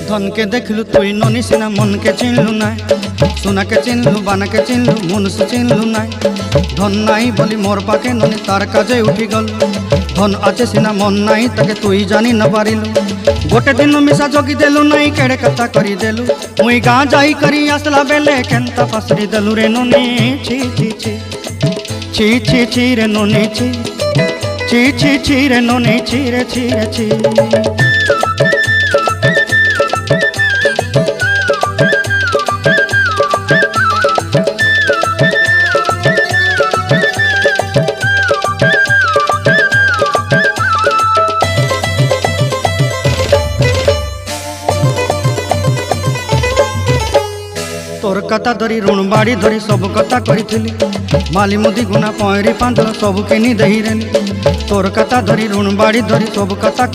धन के देखलु तुई ननी सिना मन के चिन्हलु ना सोना के चिन्हलु बाना के चिन्हलु मनुष्य चिन्हलु ना धन नाई बोली मोर पाके ननी तार काजे उठी गल धन आचे सिना मन नाई ताके तुई जानी न पारिलु गोटे दिन मिसा जगी देलु नाई केड़े कथा करी देलु मुई गाँ जाई करी आसला बेले केंता पासरी देलु रे ननी छी छी छी छी छी छी रे ननी छी छी छी छी रे ननी छी रे छी रे छी। तोर कथा धरी ऋण बाड़ी धरी सब कथा करी माली मुदी गुना पहरी पांदल सब किनी दही रेली तोर कथा धरी ऋण बाड़ी धरी सब कथा